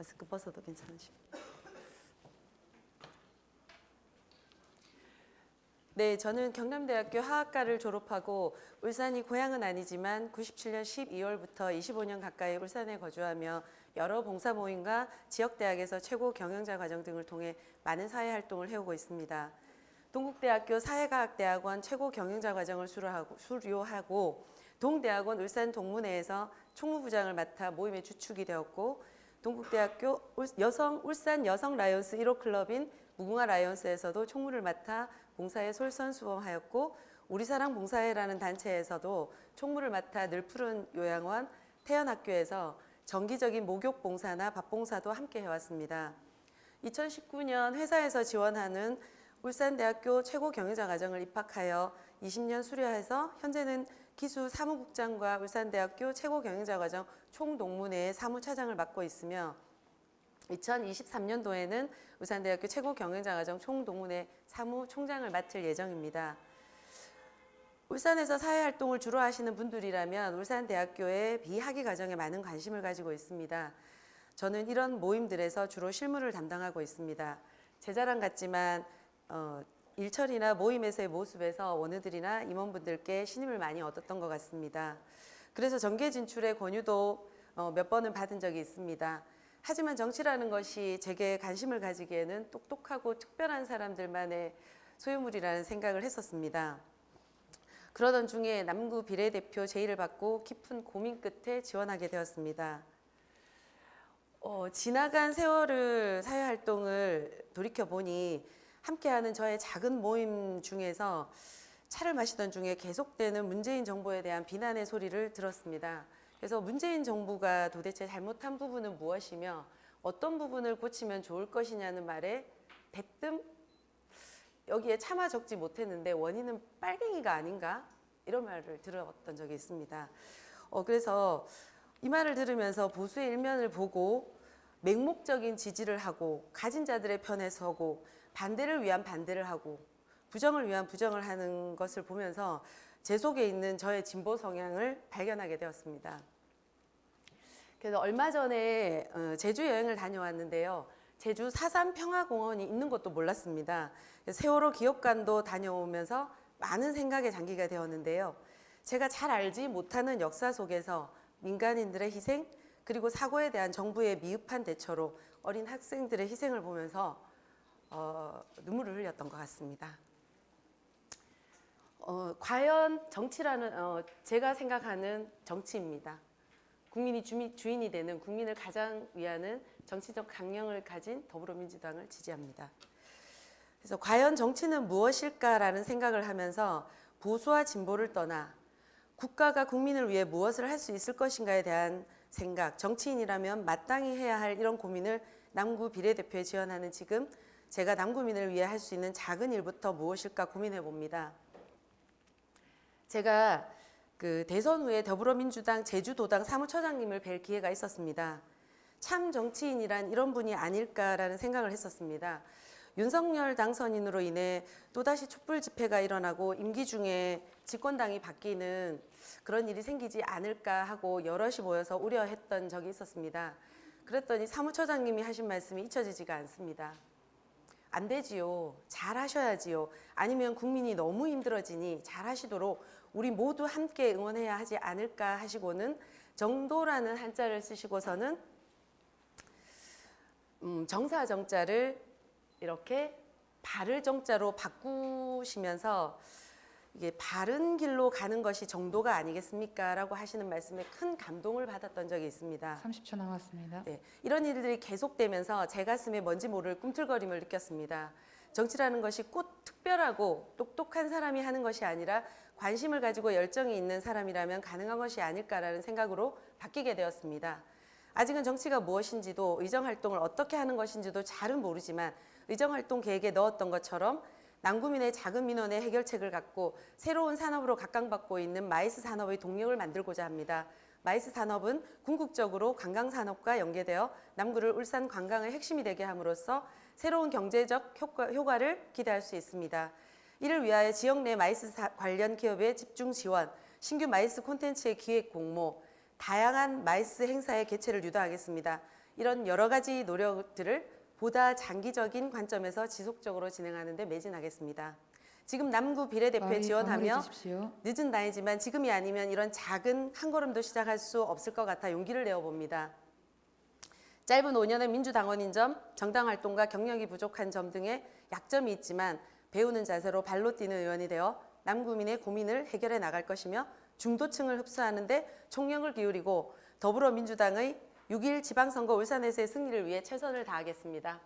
마스크 벗어도 괜찮으십니까? 네, 저는 경남대학교 화학과를 졸업하고 울산이 고향은 아니지만 97년 12월부터 25년 가까이 울산에 거주하며 여러 봉사 모임과 지역대학에서 최고 경영자 과정 등을 통해 많은 사회활동을 해오고 있습니다. 동국대학교 사회과학대학원 최고 경영자 과정을 수료하고 동대학원 울산 동문회에서 총무부장을 맡아 모임의 주축이 되었고 동국대학교 울산 여성 라이온스 1호 클럽인 무궁화 라이온스에서도 총무를 맡아 봉사에 솔선수범하였고 우리사랑 봉사회라는 단체에서도 총무를 맡아 늘푸른 요양원 태연학교에서 정기적인 목욕 봉사나 밥 봉사도 함께 해왔습니다. 2019년 회사에서 지원하는 울산대학교 최고 경영자 과정을 입학하여 20년 수료해서 현재는 기수 사무국장과 울산대학교 최고 경영자 과정 총동문회의 사무차장을 맡고 있으며 2023년도에는 울산대학교 최고 경영자 과정 총동문회 사무총장을 맡을 예정입니다. 울산에서 사회활동을 주로 하시는 분들이라면 울산대학교의 비학위 과정에 많은 관심을 가지고 있습니다. 저는 이런 모임들에서 주로 실무를 담당하고 있습니다. 제 자랑 같지만 일처리나 모임에서의 모습에서 원우들이나 임원분들께 신임을 많이 얻었던 것 같습니다. 그래서 정계 진출의 권유도 몇 번은 받은 적이 있습니다. 하지만 정치라는 것이 제게 관심을 가지기에는 똑똑하고 특별한 사람들만의 소유물이라는 생각을 했었습니다. 그러던 중에 남구 비례대표 제의를 받고 깊은 고민 끝에 지원하게 되었습니다. 지나간 세월을 사회활동을 돌이켜보니 함께하는 저의 작은 모임 중에서 차를 마시던 중에 계속되는 문재인 정부에 대한 비난의 소리를 들었습니다. 그래서 문재인 정부가 도대체 잘못한 부분은 무엇이며 어떤 부분을 고치면 좋을 것이냐는 말에 대뜸 여기에 차마 적지 못했는데 원인은 빨갱이가 아닌가? 이런 말을 들었던 적이 있습니다. 그래서 이 말을 들으면서 보수의 일면을 보고 맹목적인 지지를 하고 가진 자들의 편에 서고 반대를 위한 반대를 하고 부정을 위한 부정을 하는 것을 보면서 제 속에 있는 저의 진보 성향을 발견하게 되었습니다. 그래서 얼마 전에 제주 여행을 다녀왔는데요. 제주 사산평화공원이 있는 것도 몰랐습니다. 세월호 기업관도 다녀오면서 많은 생각에 잠기게 되었는데요. 제가 잘 알지 못하는 역사 속에서 민간인들의 희생 그리고 사고에 대한 정부의 미흡한 대처로 어린 학생들의 희생을 보면서 눈물을 흘렸던 것 같습니다. 과연 정치라는 제가 생각하는 정치입니다. 국민이 주인이 되는 국민을 가장 위하는 정치적 강령을 가진 더불어민주당을 지지합니다. 그래서 과연 정치는 무엇일까라는 생각을 하면서 보수와 진보를 떠나 국가가 국민을 위해 무엇을 할 수 있을 것인가에 대한 생각, 정치인이라면 마땅히 해야 할 이런 고민을 남구 비례대표에 지원하는 지금 제가 남구민을 위해 할 수 있는 작은 일부터 무엇일까 고민해 봅니다. 제가 대선 후에 더불어민주당 제주도당 사무처장님을 뵐 기회가 있었습니다. 참 정치인이란 이런 분이 아닐까라는 생각을 했었습니다. 윤석열 당선인으로 인해 또다시 촛불 집회가 일어나고 임기 중에 집권당이 바뀌는 그런 일이 생기지 않을까 하고 여럿이 모여서 우려했던 적이 있었습니다. 그랬더니 사무처장님이 하신 말씀이 잊혀지지가 않습니다. 안 되지요. 잘 하셔야지요. 아니면 국민이 너무 힘들어지니 잘 하시도록 우리 모두 함께 응원해야 하지 않을까 하시고는 정도라는 한자를 쓰시고서는 정사 정자를 이렇게 바를 정자로 바꾸시면서 이게 바른 길로 가는 것이 정도가 아니겠습니까? 라고 하시는 말씀에 큰 감동을 받았던 적이 있습니다. 30초 남았습니다. 네, 이런 일들이 계속되면서 제 가슴에 뭔지 모를 꿈틀거림을 느꼈습니다. 정치라는 것이 꼭 특별하고 똑똑한 사람이 하는 것이 아니라 관심을 가지고 열정이 있는 사람이라면 가능한 것이 아닐까라는 생각으로 바뀌게 되었습니다. 아직은 정치가 무엇인지도 의정활동을 어떻게 하는 것인지도 잘은 모르지만 의정활동 계획에 넣었던 것처럼 남구민의 작은 민원의 해결책을 갖고 새로운 산업으로 각광받고 있는 마이스 산업의 동력을 만들고자 합니다. 마이스 산업은 궁극적으로 관광산업과 연계되어 남구를 울산 관광의 핵심이 되게 함으로써 새로운 경제적 효과를 기대할 수 있습니다. 이를 위하여 지역 내 마이스 관련 기업의 집중 지원, 신규 마이스 콘텐츠의 기획 공모, 다양한 마이스 행사의 개최를 유도하겠습니다. 이런 여러 가지 노력들을 보다 장기적인 관점에서 지속적으로 진행하는 데 매진하겠습니다. 지금 남구 비례대표에 지원하며 늦은 나이지만 지금이 아니면 이런 작은 한 걸음도 시작할 수 없을 것 같아 용기를 내어봅니다. 짧은 5년의 민주당원인 점, 정당 활동과 경력이 부족한 점 등의 약점이 있지만 배우는 자세로 발로 뛰는 의원이 되어 남구민의 고민을 해결해 나갈 것이며 중도층을 흡수하는 데 총력을 기울이고 더불어민주당의 6.1 지방선거 울산에서의 승리를 위해 최선을 다하겠습니다.